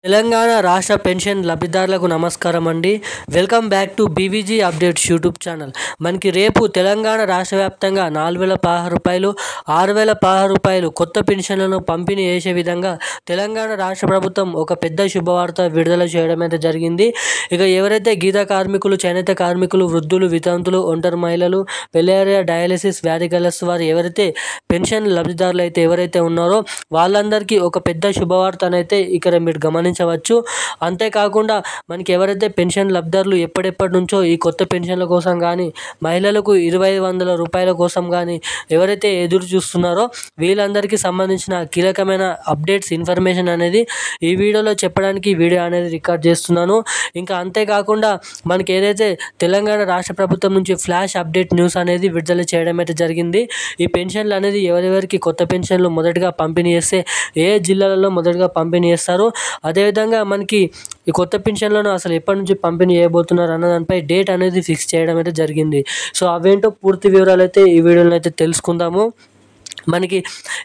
తెలంగాణ రాష్ట్ర పెన్షన్ లబ్ధిదారులకు నమస్కారం అండి. Welcome back to BVG updates YouTube channel. మనకి రేపు తెలంగాణ రాష్ట్ర వ్యాప్తంగా 4,016 రూపాయలు, 6,016 రూపాయలు కొత్త పెన్షన్లను పంపిణీ చేసే విధంగా తెలంగాణ రాష్ట్ర ప్రభుత్వం ఒక పెద్ద శుభవార్త విడుదల చేయడం అయితే జరిగింది. ఇక ఎవరైతే గీత కార్మికులు, చేనేత కార్మికులు, వృద్ధులు, వితంతులు, ఒంటరి మహిళలు, పెలేరియా, డయాలసిస్ వ్యాధిగ్రస్తు వారు ఎవరైతే పెన్షన్ లబ్ధిదారులు అయితే ఎవరైతే ఉన్నారో వాళ్ళందరికీ ఒక పెద్ద శుభవార్త అయితే ఇక్కడ మీరు గమనించవచ్చు. అంతేకాకుండా మనకి ఎవరైతే పెన్షన్ లబ్ధిదారులు ఎప్పటి నుంచో ఈ కొత్త పెన్షన్ల కోసం కానీ, మహిళలకు 2,500 రూపాయల కోసం కానీ ఎవరైతే ఎదురు చూస్తున్నారో వీళ్ళందరికీ సంబంధించిన కీలకమైన అప్డేట్స్, ఇన్ఫర్మేషన్ అనేది ఈ వీడియోలో చెప్పడానికి వీడియో అనేది రికార్డ్ చేస్తున్నాను. ఇంకా అంతేకాకుండా మనకి ఏదైతే తెలంగాణ రాష్ట్ర ప్రభుత్వం నుంచి ఫ్లాష్ అప్డేట్ న్యూస్ అనేది విడుదల చేయడం అయితే జరిగింది. ఈ పెన్షన్లు అనేది ఎవరెవరికి కొత్త పెన్షన్లు మొదటగా పంపిణీ చేస్తే ఏ జిల్లాలలో మొదటగా పంపిణీ చేస్తారు, అదేవిధంగా మనకి ఈ కొత్త పెన్షన్లను అసలు ఎప్పటి నుంచి పంపిణీ చేయబోతున్నారు అన్న దానిపై డేట్ అనేది ఫిక్స్ చేయడం అయితే జరిగింది. సో అవేంటో పూర్తి వివరాలు అయితే ఈ వీడియోలో అయితే తెలుసుకుందాము. మనకి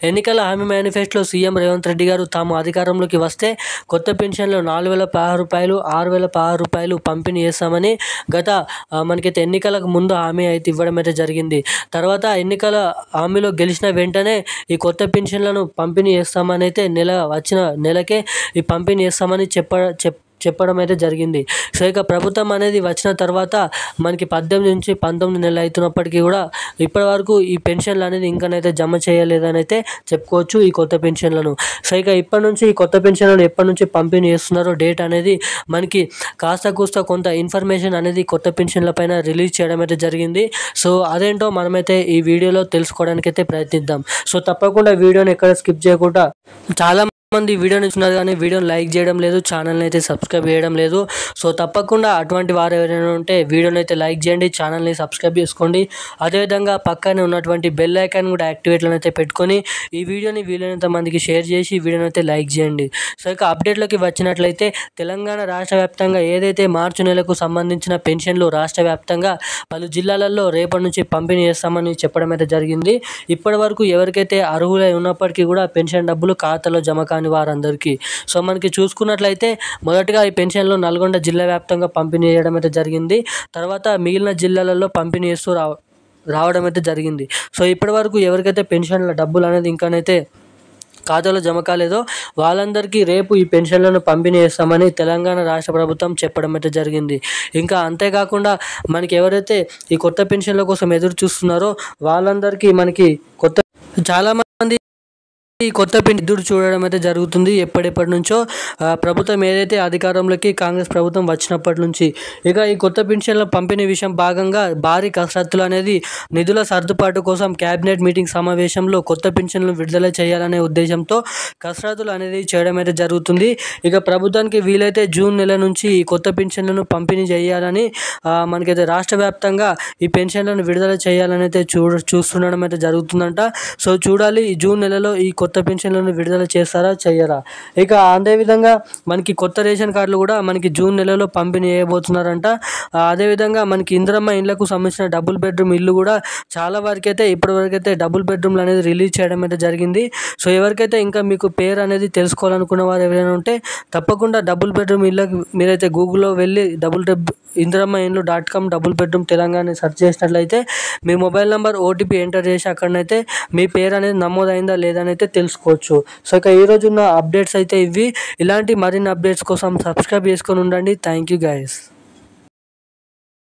ఎన్నికల హామీ మేనిఫెస్టోలో సీఎం రేవంత్ రెడ్డి గారు తాము అధికారంలోకి వస్తే కొత్త పెన్షన్లు 4,016 రూపాయలు, 6,016 రూపాయలు పంపిణీ చేస్తామని మనకైతే ఎన్నికలకు ముందు హామీ అయితే ఇవ్వడం అయితే జరిగింది. తర్వాత ఎన్నికల హామీలో గెలిచిన వెంటనే ఈ కొత్త పెన్షన్లను పంపిణీ చేస్తామని అయితే వచ్చిన నెలకే ఈ పంపిణీ చేస్తామని చెప్పడం అయితే జరిగింది. సో ఇక ప్రభుత్వం అనేది వచ్చిన తర్వాత మనకి 18 నుంచి 19 నెలలు అవుతున్నప్పటికీ కూడా ఇప్పటి వరకు ఈ పెన్షన్లు అనేది ఇంకానైతే జమ చేయలేదని అయితే చెప్పుకోవచ్చు ఈ కొత్త పెన్షన్లను. సో ఇక ఇప్పటి నుంచి ఈ కొత్త పెన్షన్లను ఎప్పటి నుంచి పంపిణీ చేస్తున్నారో డేట్ అనేది మనకి కాస్త కూస్త కొంత ఇన్ఫర్మేషన్ అనేది కొత్త పెన్షన్ల పైన రిలీజ్ చేయడం అయితే జరిగింది. సో అదేంటో మనమైతే ఈ వీడియోలో తెలుసుకోవడానికి అయితే ప్రయత్నిద్దాం. సో తప్పకుండా వీడియోని ఎక్కడ స్కిప్ చేయకుండా, చాలా మంది వీడియోని చూస్తున్నారు కానీ వీడియోని లైక్ చేయడం లేదు, ఛానల్ని అయితే సబ్స్క్రైబ్ చేయడం లేదు. సో తప్పకుండా అటువంటి వారు ఎవరైనా ఉంటే వీడియోని అయితే లైక్ చేయండి, ఛానల్ని సబ్స్క్రైబ్ చేసుకోండి. అదేవిధంగా పక్కనే ఉన్నటువంటి బెల్ ఐకాన్ కూడా యాక్టివేట్లో అయితే పెట్టుకొని ఈ వీడియోని వీలైనంత మందికి షేర్ చేసి వీడియోని అయితే లైక్ చేయండి. సో ఇక అప్డేట్లోకి వచ్చినట్లయితే తెలంగాణ రాష్ట్ర వ్యాప్తంగా ఏదైతే మార్చి నెలకు సంబంధించిన పెన్షన్లు రాష్ట్ర వ్యాప్తంగా పలు జిల్లాలలో రేపటి నుంచి పంపిణీ చేస్తామని చెప్పడం అయితే జరిగింది. ఇప్పటి వరకు ఎవరికైతే అర్హులై ఉన్నప్పటికీ కూడా పెన్షన్ డబ్బులు ఖాతాలో జమ కాని వారందరికీ. సో మనకి చూసుకున్నట్లయితే మొదటగా ఈ పెన్షన్లు నల్గొండ జిల్లా వ్యాప్తంగా పంపిణీ చేయడం అయితే జరిగింది. తర్వాత మిగిలిన జిల్లాలలో పంపిణీ చేస్తూ రావడం అయితే జరిగింది. సో ఇప్పటి వరకు ఎవరికైతే పెన్షన్ల డబ్బులు అనేది ఇంకానైతే ఖాతాలో జమ కాలేదో వాళ్ళందరికీ రేపు ఈ పెన్షన్లను పంపిణీ చేస్తామని తెలంగాణ రాష్ట్ర ప్రభుత్వం చెప్పడం అయితే జరిగింది. ఇంకా అంతేకాకుండా మనకి ఎవరైతే ఈ కొత్త పెన్షన్ల కోసం ఎదురు చూస్తున్నారో వాళ్ళందరికీ మనకి చాలామంది ఈ కొత్త పెన్షన్ ఎదురు చూడడం అయితే జరుగుతుంది. ఎప్పటి నుంచో ప్రభుత్వం ఏదైతే అధికారంలోకి కాంగ్రెస్ ప్రభుత్వం వచ్చినప్పటి నుంచి. ఇక ఈ కొత్త పెన్షన్ల పంపిణీ విషయం భాగంగా భారీ కసరత్తులు అనేది నిధుల సర్దుబాటు కోసం కేబినెట్ మీటింగ్ సమావేశంలో కొత్త పెన్షన్లు విడుదల చేయాలనే ఉద్దేశంతో కసరత్తులు అనేది చేయడం అయితే జరుగుతుంది. ఇక ప్రభుత్వానికి వీలైతే జూన్ నెల నుంచి ఈ కొత్త పెన్షన్లను పంపిణీ చేయాలని మనకైతే రాష్ట్ర వ్యాప్తంగా ఈ పెన్షన్లను విడుదల చేయాలని అయితే చూస్తుండడం అయితే జరుగుతుందంట. సో చూడాలి ఈ జూన్ నెలలో ఈ కొత్త పెన్షన్లను విడుదల చేస్తారా చేయరా. ఇక అదేవిధంగా మనకి కొత్త రేషన్ కార్డులు కూడా మనకి జూన్ నెలలో పంపిణీ చేయబోతున్నారంట. అదేవిధంగా మనకి ఇందిరమ్మ ఇండ్లకు సంబంధించిన డబుల్ బెడ్రూమ్ ఇల్లు కూడా చాలా వరకైతే ఇప్పటివరకైతే డబుల్ బెడ్రూమ్లు అనేది రిలీజ్ చేయడం అయితే జరిగింది. సో ఎవరికైతే ఇంకా మీకు పేరు అనేది తెలుసుకోవాలనుకున్న వారు ఎవరైనా ఉంటే తప్పకుండా డబుల్ బెడ్రూమ్ ఇళ్ళకి మీరైతే గూగుల్లో వెళ్ళి indirama-inlu.com double bedroom Telangana search చేసినట్లయితే మీ మొబైల్ నెంబర్ ఓటీపీ ఎంటర్ చేసి అక్కడనైతే మీ పేరు అనేది నమోదైందా లేదని అయితే తెలుసుకోవచ్చు. సో ఇక ఈరోజు ఉన్న అప్డేట్స్ అయితే ఇవి. ఇలాంటి మరిన్ని అప్డేట్స్ కోసం సబ్స్క్రైబ్ చేసుకొని ఉండండి. Thank you guys.